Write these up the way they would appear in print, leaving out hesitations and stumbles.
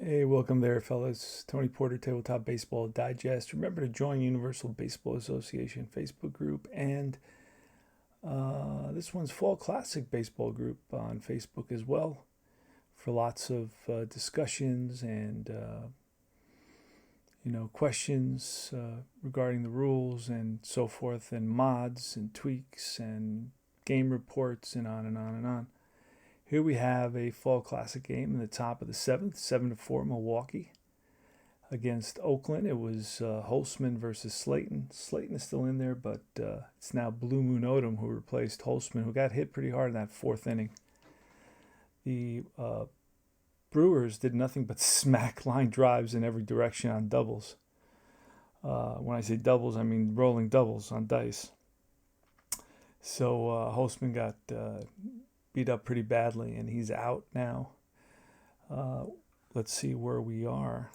Hey, welcome there, fellas. Tony Porter, Tabletop Baseball Digest. Remember to join Universal Baseball Association Facebook group and this one's Fall Classic Baseball group on Facebook as well for lots of discussions and questions regarding the rules and so forth, and mods and tweaks and game reports and on and on and on. Here we have a Fall Classic game in the top of the seventh, 7-4 Milwaukee against Oakland. It was Holtzman versus Slaton. Slaton is still in there, but it's now Blue Moon Odom who replaced Holtzman, who got hit pretty hard in that fourth inning. The Brewers did nothing but smack line drives in every direction on doubles. When I say doubles, I mean rolling doubles on dice. So Holtzman got beat up pretty badly, and he's out now. Let's see where we are.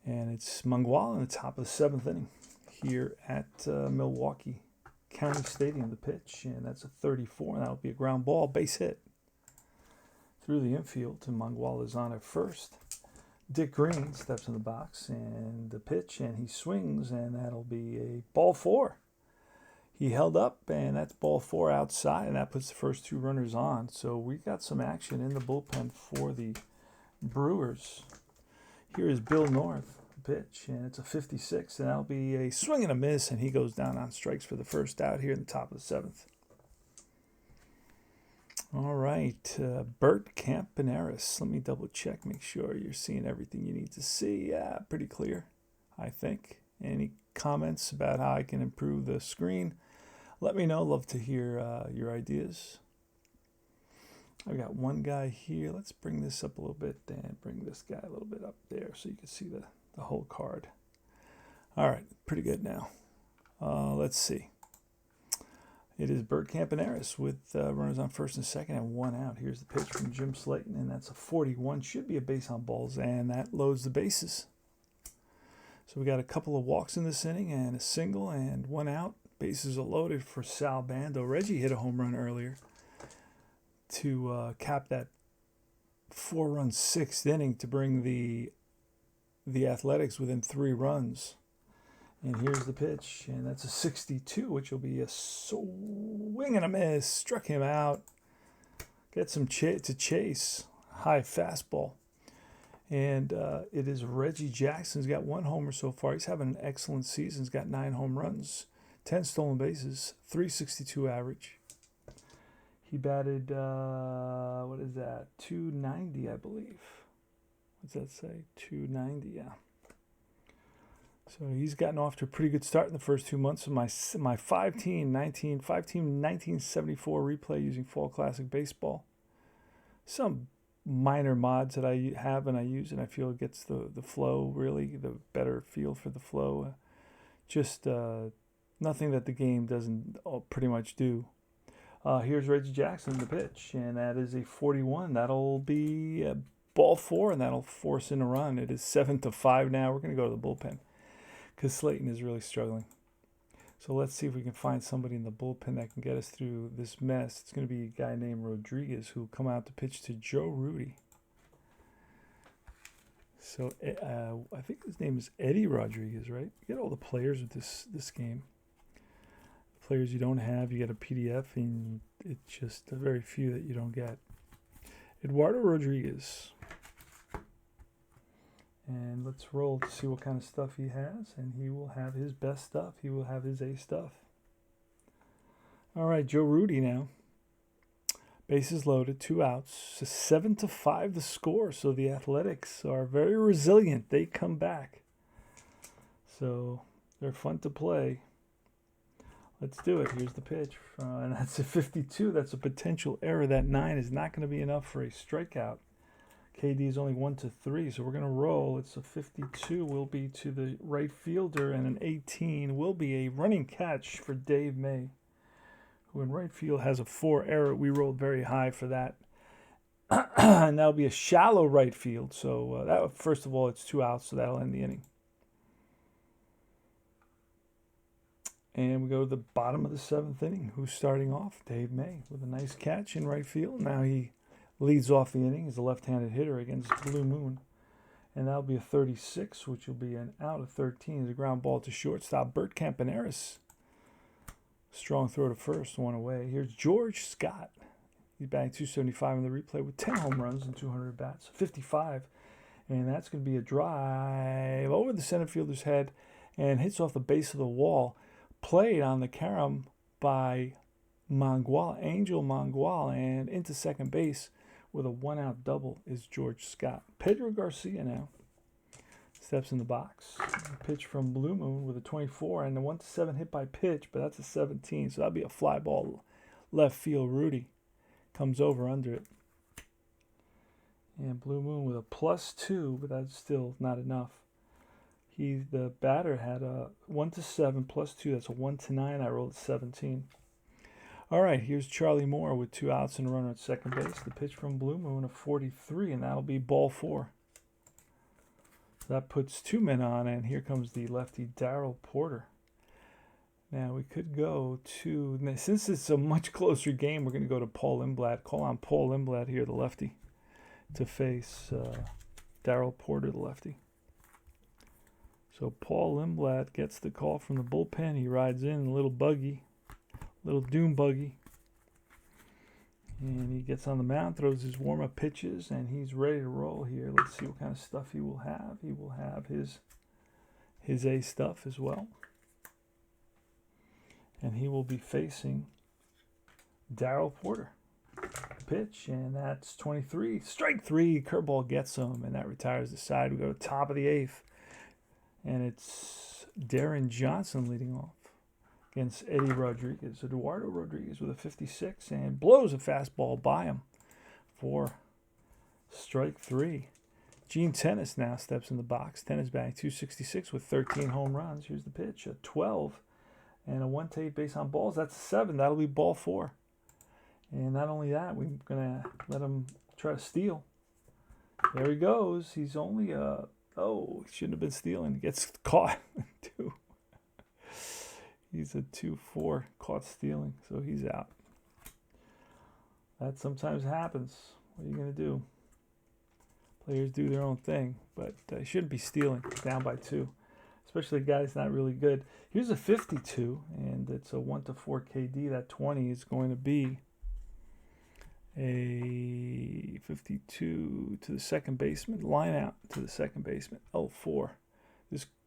And it's Mangwala in the top of the seventh inning here at Milwaukee County Stadium, the pitch. And that's a 34, and that'll be a ground ball, base hit through the infield. And Mangwala's on at first. Dick Green steps in the box, and the pitch, and he swings, and that'll be a ball four. He held up, and that's ball four outside, and that puts the first two runners on. So we got some action in the bullpen for the Brewers. Here is Bill North, the pitch, and it's a 56, and that'll be a swing and a miss, and he goes down on strikes for the first out here in the top of the seventh. All right, Bert Campaneris. Let me double check, make sure you're seeing everything you need to see. Yeah, pretty clear, I think. Any comments about how I can improve the screen? Let me know. Love to hear your ideas. I've got one guy here. Let's bring this up a little bit and bring this guy a little bit up there so you can see the whole card. All right, pretty good now. Let's see. It is Bert Campaneris with runners on first and second and one out. Here's the pitch from Jim Slaton, and that's a 41. Should be a base on balls, and that loads the bases. So we got a couple of walks in this inning and a single and one out. Bases are loaded for Sal Bando. Reggie hit a home run earlier to cap that 4-run sixth inning to bring the Athletics within 3 runs. And here's the pitch, and that's a 62, which will be a swing and a miss. Struck him out. Get some to chase. High fastball. And it is Reggie Jackson's got 1 homer so far. He's having an excellent season. He's got 9 home runs, 10 stolen bases, 362 average. He batted, 290, I believe. What's that say? 290, yeah. So he's gotten off to a pretty good start in the first 2 months of my 5-team 1974 replay using Fall Classic Baseball. Some minor mods that I have and I use, and I feel it gets the flow, really, the better feel for the flow. Just nothing that the game doesn't pretty much do. Here's Reggie Jackson, the pitch, and that is a 41. That'll be a ball 4, and that'll force in a run. It is 7-5 now. We're going to go to the bullpen because Slaton is really struggling. So let's see if we can find somebody in the bullpen that can get us through this mess. It's going to be a guy named Rodriguez who will come out to pitch to Joe Rudy. So I think his name is Eddie Rodriguez, right? You get all the players with this game. The players you don't have, you get a PDF, and it's just a very few that you don't get. Eduardo Rodriguez. And let's roll to see what kind of stuff he has. And he will have his best stuff. He will have his A stuff. All right, Joe Rudy now. Bases loaded, 2 outs. 7-5 the score. So the Athletics are very resilient. They come back. So they're fun to play. Let's do it. Here's the pitch. And that's a 52. That's a potential error. That 9 is not going to be enough for a strikeout. KD is only 1-3, so we're going to roll. It's a 52 will be to the right fielder, and an 18 will be a running catch for Dave May, who in right field has a 4 error. We rolled very high for that. And that'll be a shallow right field. So that first of all, it's 2 outs, so that'll end the inning. And we go to the bottom of the 7th inning. Who's starting off? Dave May with a nice catch in right field. Now he leads off the inning. He's a left-handed hitter against Blue Moon. And that'll be a 36, which will be an out of 13. The ground ball to shortstop, Bert Campaneris. Strong throw to first, one away. Here's George Scott. He's batting 275 in the replay with 10 home runs and 200 bats, 55. And that's going to be a drive over the center fielder's head and hits off the base of the wall. Played on the carom by Mangual, Angel Mangual, and into second base with a one-out double is George Scott. Pedro Garcia now steps in the box. Pitch from Blue Moon with a 24 and a 1-7 hit by pitch, but that's a 17, so that'll be a fly ball left field. Rudy comes over under it. And Blue Moon with a +2, but that's still not enough. The batter had a 1-7 +2. That's a 1-9. I rolled a 17. All right, here's Charlie Moore with 2 outs and a runner at second base. The pitch from Blue Moon, a 43, and that'll be ball 4. So that puts 2 men on, and here comes the lefty Darryl Porter. Now we could go to, since it's a much closer game, we're going to go to Paul Lindblad. Call on Paul Lindblad here, the lefty, to face Darryl Porter, the lefty. So Paul Lindblad gets the call from the bullpen. He rides in a little buggy. Little dune buggy, and he gets on the mound, throws his warm-up pitches, and he's ready to roll here. Let's see what kind of stuff he will have. He will have his A stuff as well, and he will be facing Darryl Porter. Pitch, and that's 23. Strike 3. Curveball gets him, and that retires the side. We go to top of the 8th, and it's Darren Johnson leading off against Eddie Rodriguez. Eduardo Rodriguez with a 56 and blows a fastball by him for strike 3. Gene Tennis now steps in the box. Tennis batting 266 with 13 home runs. Here's the pitch, a 12 and a 1-8 base on balls. That's a 7. That'll be ball 4. And not only that, we're going to let him try to steal. There he goes. He's only he shouldn't have been stealing. He gets caught too. He's a 2-4, caught stealing, so he's out. That sometimes happens. What are you going to do? Players do their own thing, but he shouldn't be stealing down by 2, especially a guy that's not really good. Here's a 52, and it's a 1-4 KD. That 20 is going to be a 52 to the second baseman. Line out to the second baseman. 0-4.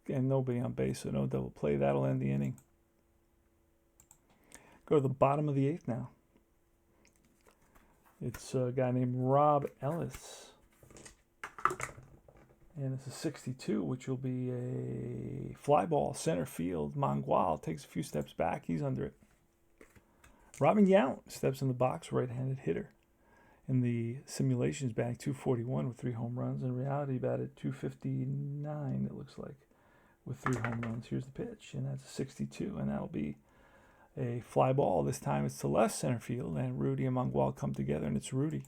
And nobody on base, so no double play. That'll end the inning. Go to the bottom of the 8th now. It's a guy named Rob Ellis. And it's a 62, which will be a fly ball, center field. Mangual takes a few steps back. He's under it. Robin Yount steps in the box, right-handed hitter. In the simulations, batting 241 with 3 home runs. In reality, batted 259, it looks like, with 3 home runs. Here's the pitch, and that's a 62, and that'll be a fly ball. This time it's to left center field, and Rudy and Mangual come together, and it's Rudy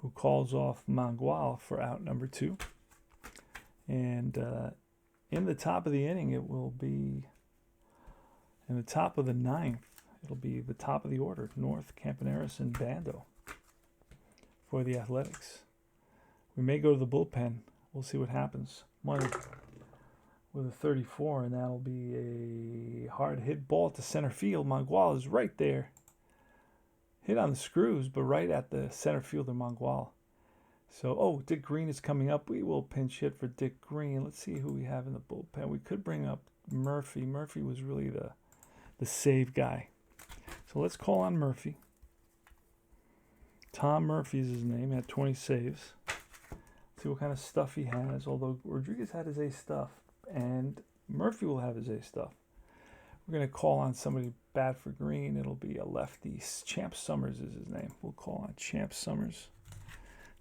who calls off Mangual for out number 2. And in the top of the inning, it will be in the top of the 9th. It'll be the top of the order, North, Campaneris, and Bando for the Athletics. We may go to the bullpen. We'll see what happens. Money with a 34, and that'll be a hard hit ball to center field. Mangual is right there. Hit on the screws, but right at the center fielder, Mangual. So, Dick Green is coming up. We will pinch hit for Dick Green. Let's see who we have in the bullpen. We could bring up Murphy. Murphy was really the save guy. So let's call on Murphy. Tom Murphy is his name. He had 20 saves. See what kind of stuff he has. Although Rodriguez had his A stuff, and Murphy will have his A stuff. We're going to call on somebody bad for Green. It'll be a lefty. Champ Summers is his name. We'll call on Champ Summers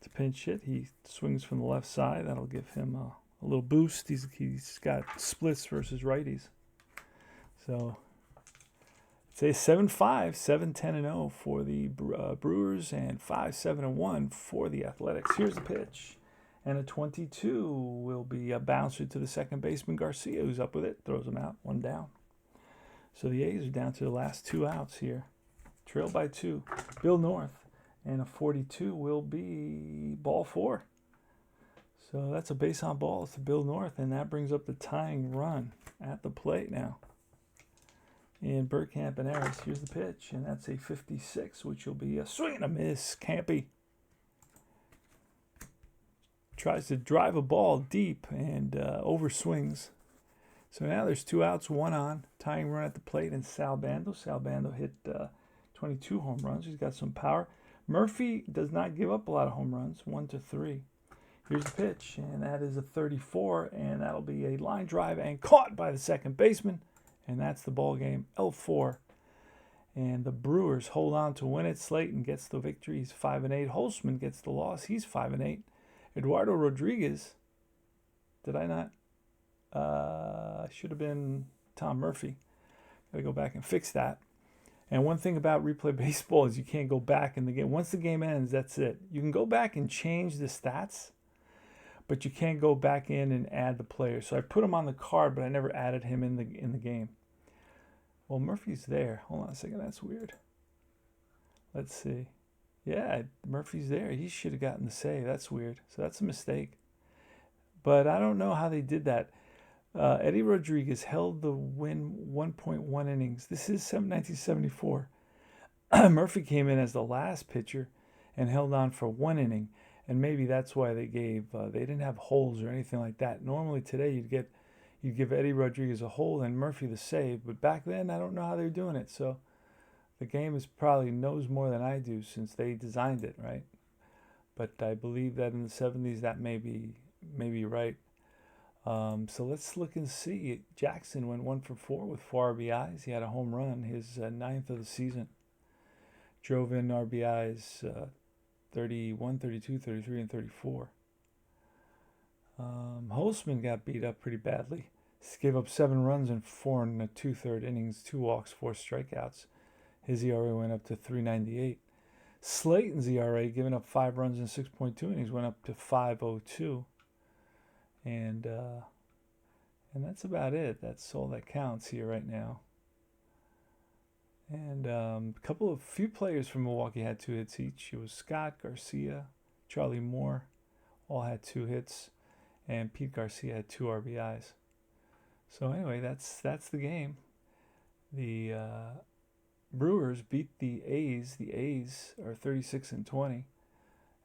to pinch hit. He swings from the left side. That'll give him a little boost. He's got splits versus righties. So it's a 7-5, 7-10-0 for the Brewers, and 5-7-1 for the Athletics. Here's the pitch. And a 22 will be a bouncer to the second baseman, Garcia, who's up with it. Throws him out, 1 down. So the A's are down to the last 2 outs here. Trailed by 2. Bill North And a 42 will be ball 4. So that's a base on balls to Bill North, and that brings up the tying run at the plate now. In Bergkamp and Harris, here's the pitch, and that's a 56, which will be a swing and a miss. Campy tries to drive a ball deep and overswings. So now there's 2 outs, 1 on. Tying run at the plate, and Sal Bando. Sal Bando hit 22 home runs. He's got some power. Murphy does not give up a lot of home runs, 1-3. Here's the pitch, and that is a 34, and that'll be a line drive and caught by the second baseman, and that's the ball game, L4. And the Brewers hold on to win it. Slaton gets the victory. He's 5-8. Holtzman gets the loss. He's 5-8. Eduardo Rodriguez, did I not? Should have been Tom Murphy. Got to go back and fix that. And one thing about replay baseball is you can't go back in the game. Once the game ends, that's it. You can go back and change the stats, but you can't go back in and add the player. So I put him on the card, but I never added him in the game. Well, Murphy's there. Hold on a second. That's weird. Let's see. Yeah, Murphy's there. He should have gotten the save. That's weird. So that's a mistake. But I don't know how they did that. Eddie Rodriguez held the win 1.1 innings. This is 1974. Murphy came in as the last pitcher and held on for 1 inning. And maybe that's why they didn't have holes or anything like that. Normally today you'd give Eddie Rodriguez a hole and Murphy the save. But back then I don't know how they were doing it. So the game probably knows more than I do since they designed it, right? But I believe that in the 70s that may be right. So let's look and see. Jackson went 1-for-4 with 4 RBIs. He had a home run, his 9th of the season. Drove in RBIs 31, 32, 33, and 34. Holtzman got beat up pretty badly. He gave up 7 runs in 4 2/3 innings, 2 walks, 4 strikeouts. His ERA went up to 3.98. Slaton's ERA, giving up 5 runs in 6.2 innings, went up to 5.02. And that's about it. That's all that counts here right now. And few players from Milwaukee had 2 hits each. It was Scott, Garcia, Charlie Moore, all had 2 hits, and Pete Garcia had 2 RBIs. So anyway, that's the game. The Brewers beat the A's. The A's are 36-20.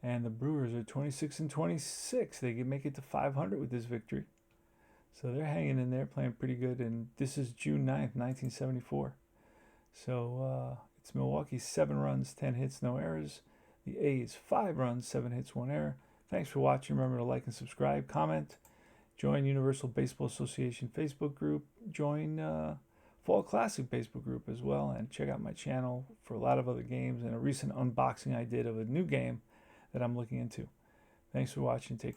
And the Brewers are 26-26. They can make it to 500 with this victory. So they're hanging in there, playing pretty good. And this is June 9th, 1974. So it's Milwaukee 7 runs, 10 hits, no errors. The A's 5 runs, 7 hits, 1 error. Thanks for watching. Remember to like and subscribe, comment, join Universal Baseball Association Facebook group, join Fall Classic Facebook group as well, and check out my channel for a lot of other games and a recent unboxing I did of a new game that I'm looking into. Thanks for watching. Take care.